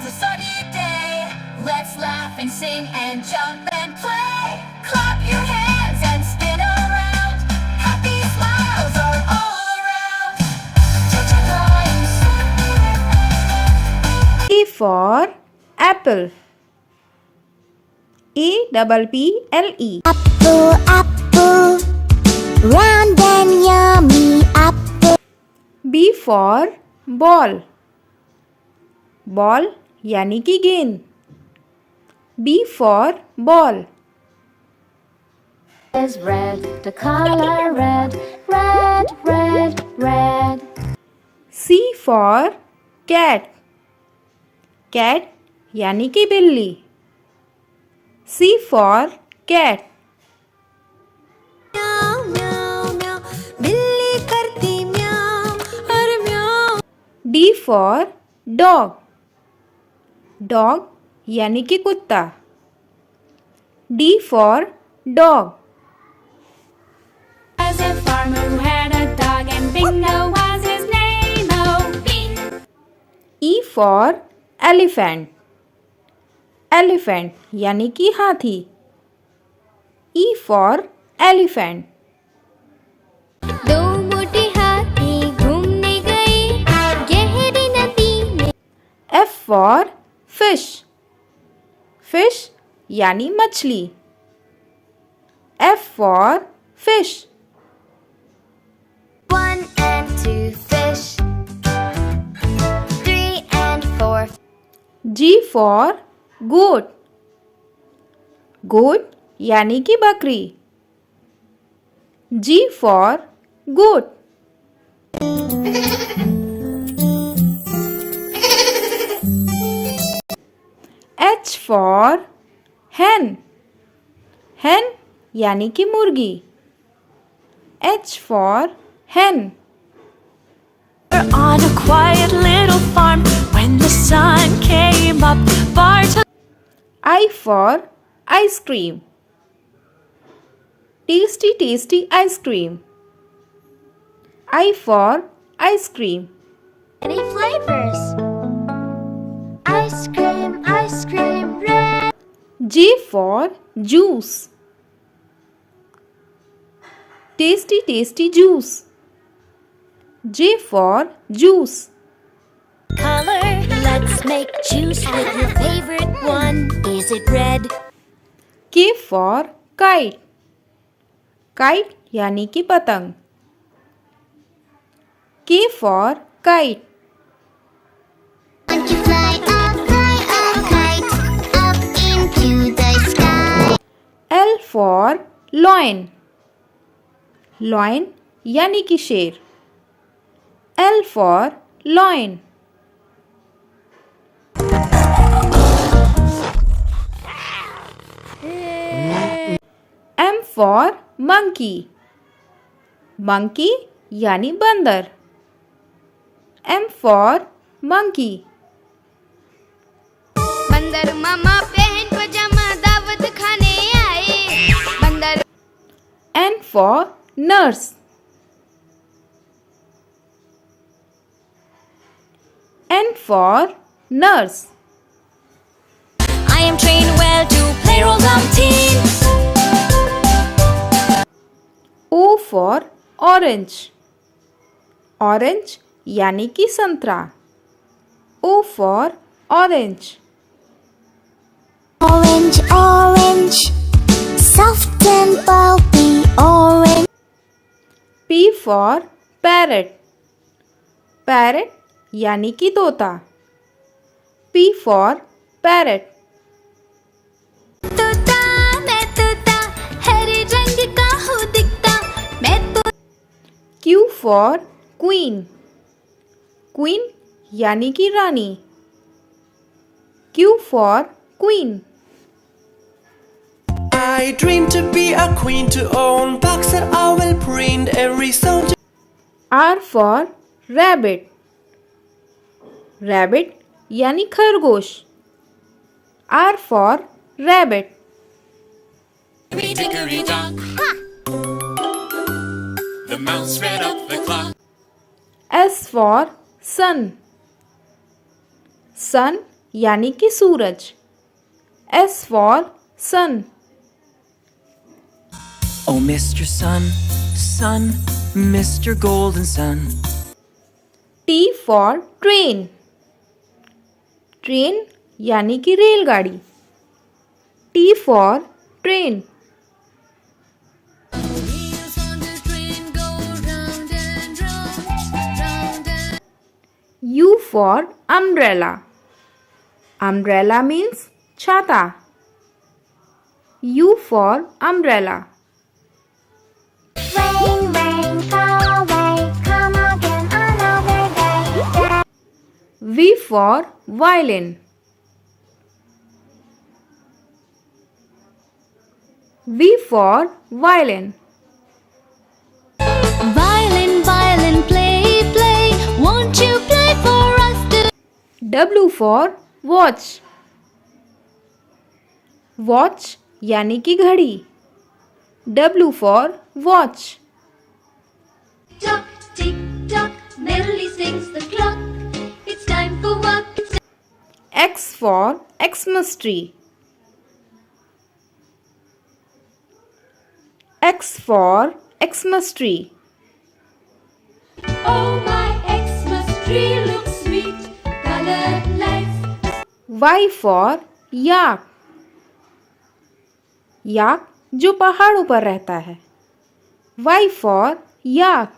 It's a sunny day. Let's laugh and sing and jump and play. Clap your hands and spin around. Happy smiles are all around. Choo-choo rhymes. A for apple. APPLE. Apple, apple, round and yummy apple. B for ball. Ball यानी कि गेंद. B for ball. Is red, the color red, red, red, red. C for cat. cat यानी कि बिल्ली. C for cat. Meow, meow, meow, बिल्ली करती म्याऊं और म्याऊं. D for dog. dog यानी कि कुत्ता. D for dog. Was a farmer who had a dog, and Bingo was his name. Oh, Bing. E for elephant. elephant यानी कि हाथी. E for elephant. दो मोटी हाथी घूमने गई गहरी नदी में. F for fish. fish यानी मछली. F for fish. 1 and 2 fish, 3 and 4. G for goat. goat यानी कि बकरी. G for goat. H for hen. hen यानी कि मुर्गी. H for hen. On a quiet little farm, when the sun came up, Bart. I for ice cream. tasty tasty ice cream. I for ice cream. Any flavors? Ice cream, red. J for juice. tasty tasty juice. J for juice. Color, let's make juice with your favorite one. Is it red? K for kite. kite यानी कि पतंग. K for kite. Want to fly a kite, up into the sky. L for lion. lion यानी कि शेर. L for lion. M for monkey. monkey यानी बंदर. M for monkey. बंदर मामा पहन पजामा दावत खाने आए. बंदर. N for nurse. N for nurse. I am trained well to play roles of teen. O for orange. orange यानी कि संतरा. O for orange. Orange, orange, soft and pulpy orange. P for parrot. parrot यानी कि तोता. P for parrot. तोता मैं तोता हरे रंग का हूँ दिखता मैं तो. Q for queen. queen यानी कि रानी. Q for queen. I dream to be a queen, to own box that I will print every song. R for rabbit. rabbit यानी खरगोश. R for rabbit. Hickory dock. The mouse read up the clock. S for sun. sun यानी कि सूरज. S for sun. Oh, Mr. Sun, Sun, Mr. Golden Sun. T for train. Train यानी कि रेलगाड़ी. T for train. U for umbrella. Umbrella means छाता. U for umbrella. Rain, rain, go away, come again another day. V for violin. V for violin. Violin, violin, play, play, won't you play for us too? W for watch. Watch यानी कि घड़ी. W for watch. Tock, tick, tock, merrily sings the clock. It's time for work. X for Xmas tree. X for Xmas tree. Oh, my Xmas tree looks sweet. Colored lights. Y for yak. याक जो पहाड़ों पर रहता है. Y for yak.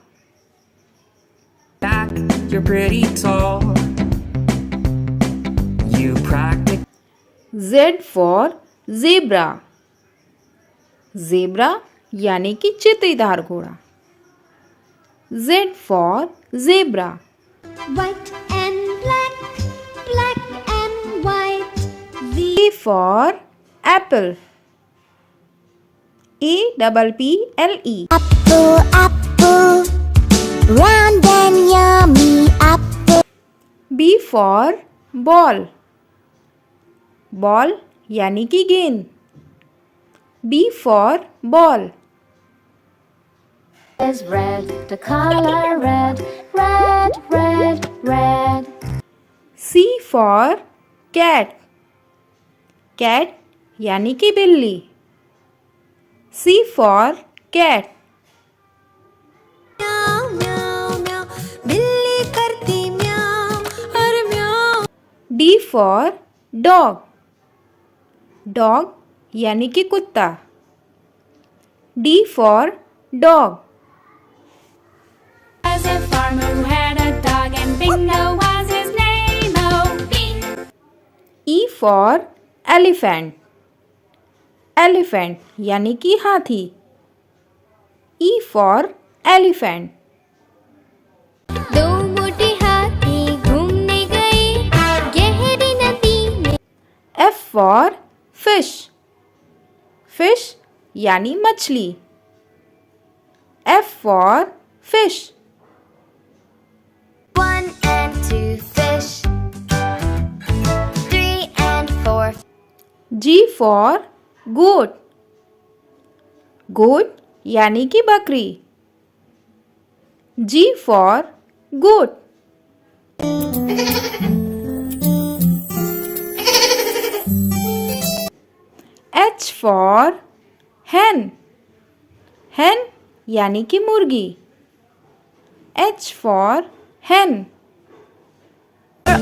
Back, you're pretty tall. You practice. Z for zebra. Zebra यानी कि चित्तीदार घोड़ा. Z for zebra. White and black, black and white. A for apple. APPLE. Apple, apple, round and yummy apple. B for ball. Ball यानी कि गेंद. B for ball. Is red, the color red, red, red, red. C for cat. Cat यानी कि बिल्ली. C for cat. Meow, meow, meow, बिल्ली करती म्याऊं और म्याऊं. D for dog. Dog यानी कि कुत्ता. D for dog. Was a farmer who had a dog, and Bingo was his name. Oh, Bing. E for elephant. Elephant यानी कि हाथी. E for elephant. दो मोटी हाथी घूमने गई गहरी नदी में. F for fish. Fish यानी मछली. F for fish. 1 and 2 fish, 3 and 4. G for goat. Goat यानी कि बकरी. G for goat. H for hen. Hen यानी कि मुर्गी. H for hen.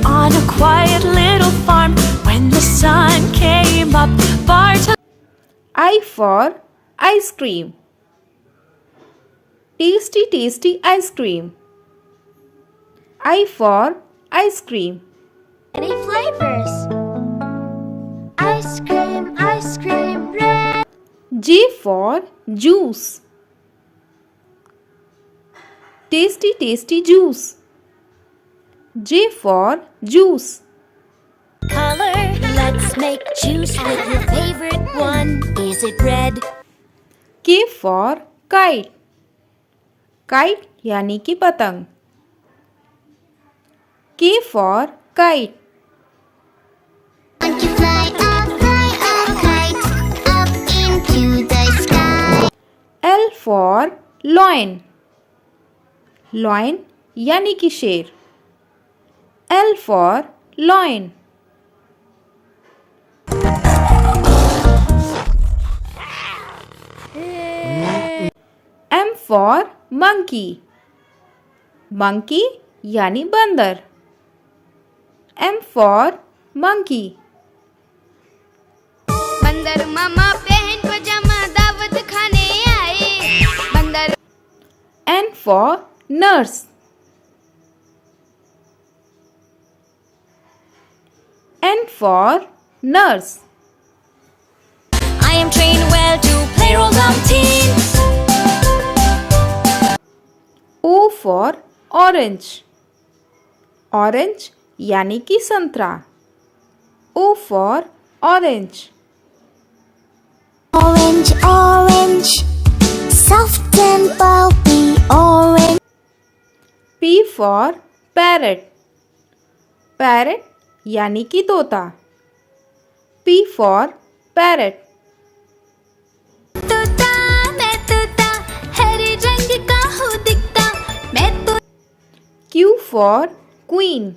On a quiet little farm, when the sun came up, Bart. I for ice cream. Tasty, tasty ice cream. I for ice cream. Any flavors? Ice cream, red. J for juice. Tasty, tasty juice. J for juice. Color, let's make juice with your favorite one. Is it red? K for kite. Kite यानी कि पतंग. K for kite. Want to fly a kite, up into the sky. L for lion. Lion यानी कि शेर. L for lion. For monkey, monkey यानी बंदर. M for monkey. बंदर मामा पहन पजामा दावत खाने आए. बंदर. N for nurse, N for nurse. I am trained well to play roles of teens. O for orange, orange यानी कि संतरा. O for orange. Orange, orange, soft and pulpy orange. P for parrot, parrot यानी कि तोता. P for parrot. तोता मैं तोता हरे रंग का हूँ दिखता मैं तो. Q फॉर क्वीन,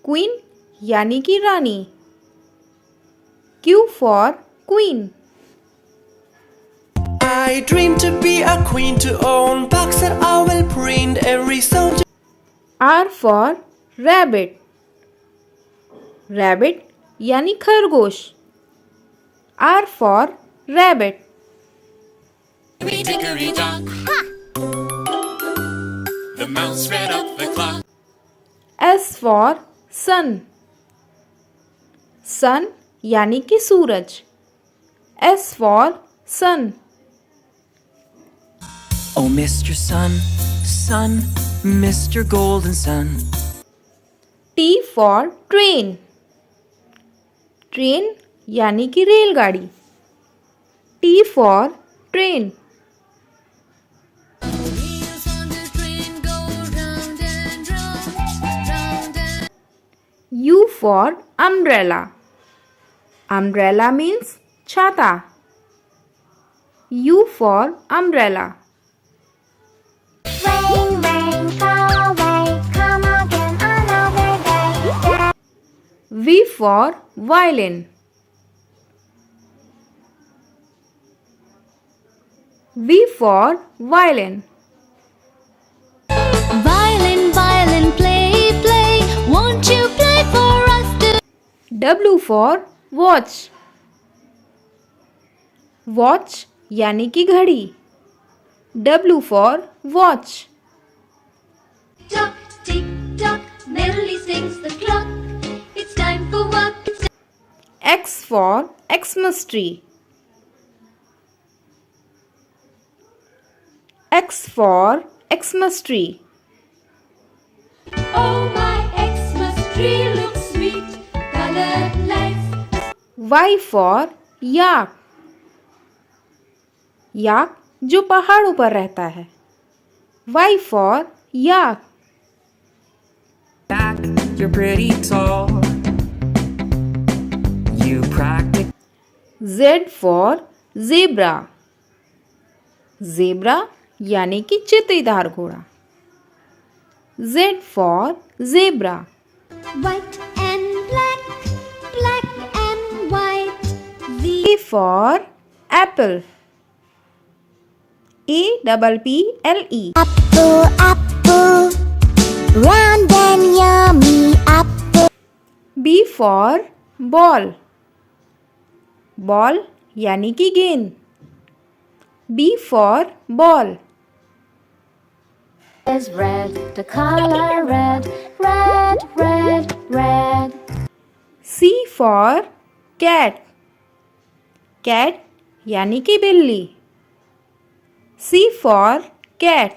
क्वीन यानी कि रानी. Q for queen. I dream to be a queen, to own box that I will print every soldier. R for rabbit, rabbit यानी खरगोश. R for rabbit. Dickory dock. The mouse ran up the clock. S for sun, sun यानी कि सूरज. S for sun. Oh, Mr. Sun, Sun, Mr. Golden Sun. T for train, train यानी कि रेलगाड़ी. T for train. U for umbrella, umbrella means छाता. U for umbrella. Rain, rain, go away, come again another day. V for violin, V for violin. Violin, violin, play, play, won't you play for us too? W for watch, watch यानी कि घड़ी. W for watch. Tock, tick tock, merrily sings the clock. It's time for work. X for Xmas tree, X for Xmas tree. Oh, my Xmas tree looks sweet. Colored lights. Y for yak, yak जो पहाड़ों पर रहता है. Y for yak. Back, you're pretty tall. You practice. Z for zebra, zebra यानी कि चित्तीदार घोड़ा. Z for zebra. White and black, black and white. A for apple, APPLE. Apple, apple, round and yummy apple. B for ball, ball यानी कि गेंद. B for ball. Is red, the color red, red, red, red. C for cat, cat यानी कि बिल्ली. C for cat.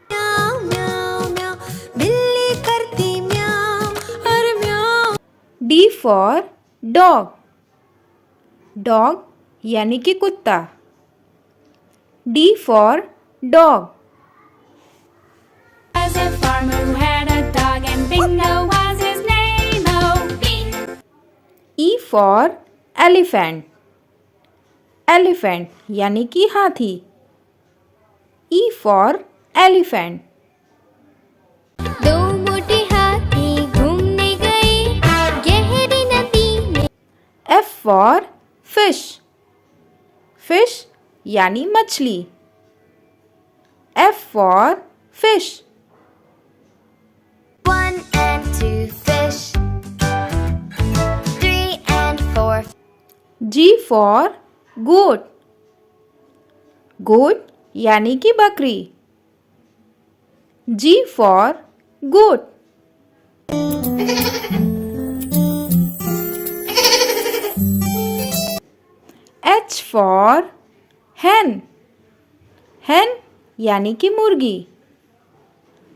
Meow, meow, meow, बिल्ली करती म्याऊं और म्याऊं. D फॉर डॉग, डॉग यानी कि कुत्ता. D for dog. Was a farmer who had a dog, and Bingo was his name. Oh, Bing. E for elephant, elephant यानी कि हाथी. E for elephant. दो मोटी हाथी घूमने गई गहरी नदी में. F फॉर फिश, फिश यानी मछली. F for fish. 1 and 2 fish. 3 and 4. G for goat. Goat यानी कि बकरी. G for goat. H for hen. Hen यानी कि मुर्गी.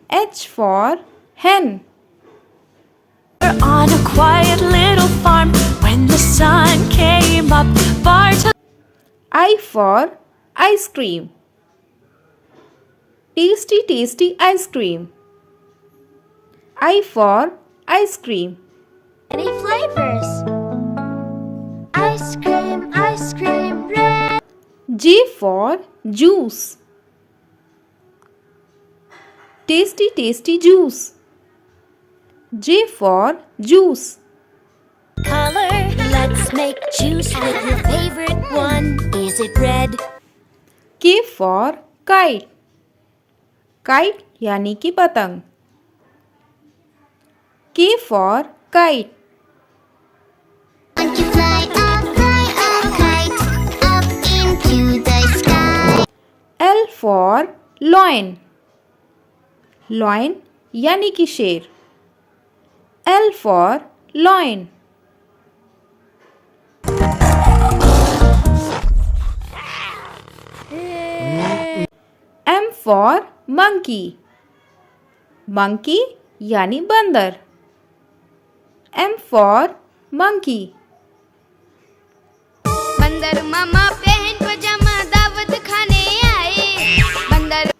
H for hen. On a quiet little farm, when the sun came up, Bart. I for ice cream. Tasty, tasty ice cream. I for ice cream. Many flavors. Ice cream, red. J for juice. Tasty, tasty juice. J for juice. Color, let's make juice with your favorite one. Is it red? K for kite. Kite यानी कि पतंग. K for kite. Want to fly a kite, up into the sky. L for lion. Lion यानी कि शेर. L for lion. M for monkey. Monkey यानी बंदर. M for monkey. बंदर मामा पहन पजामा दावत खाने आए. बंदर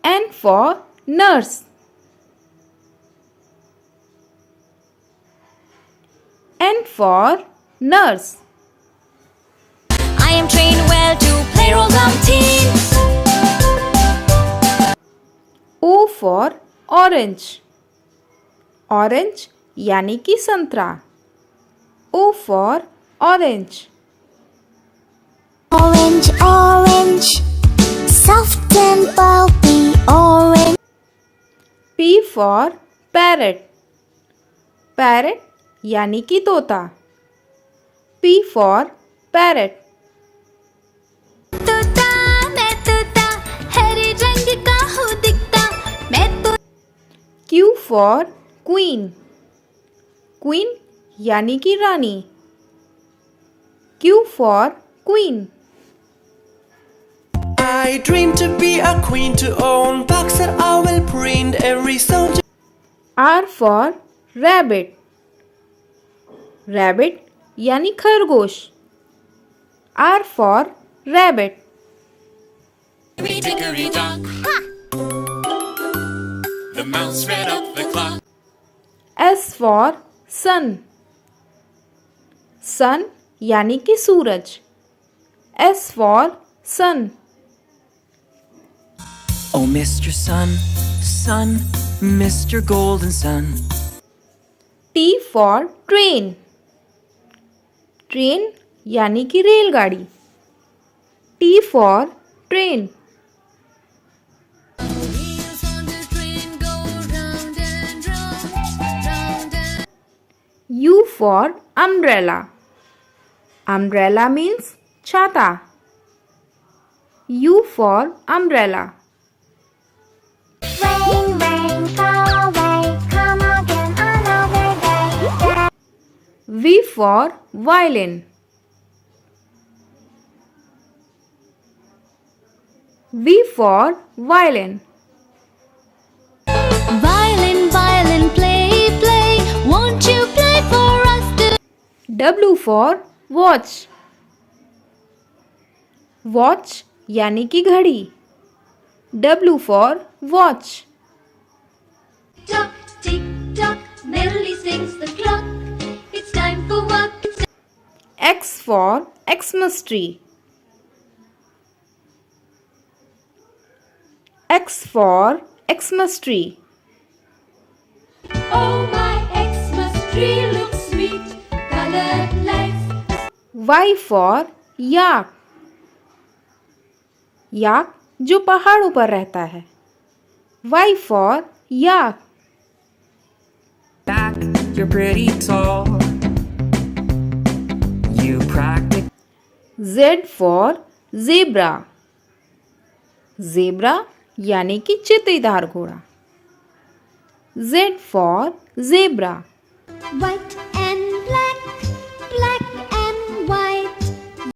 N for nurse. N for nurse. I am trained well to play roles of teens. O for orange. Orange यानी कि संतरा. O for orange. Orange, orange, soft and pulpy orange. P for parrot. Parrot यानी कि तोता. P for parrot. तोता मैं तोता, हरे रंग का हूँ दिखता, मैं तो Q for queen. Queen यानी कि रानी. Q for queen. I dream to be a queen, to own box that I will print every soldier. R for rabbit. Rabbit यानी खरगोश. R for rabbit. Hickory dock. The mouse ran up the clock. S for sun. Sun यानी कि सूरज. S for sun. Oh, Mr. Sun, Sun, Mr. Golden Sun. T for train. Train यानी कि रेलगाड़ी. T for train. U for umbrella. Umbrella means छाता. U for umbrella. rain, rain, go away, come again another day. V for violin. V for violin. Violin, violin, play, play, won't you play for us too? W for watch. Watch यानी कि घड़ी. W for watch. Tock, tick tock, merrily sings the clock. It's time for work. X for Xmas tree. X for Xmas tree. Oh, my Xmas tree looks sweet, colored lights. Y for yak. याक जो पहाड़ों पर रहता है। Y for yak. Back, you're pretty tall. You practice. Z for zebra. Zebra यानी कि चित्तीदार घोड़ा। Z for zebra. White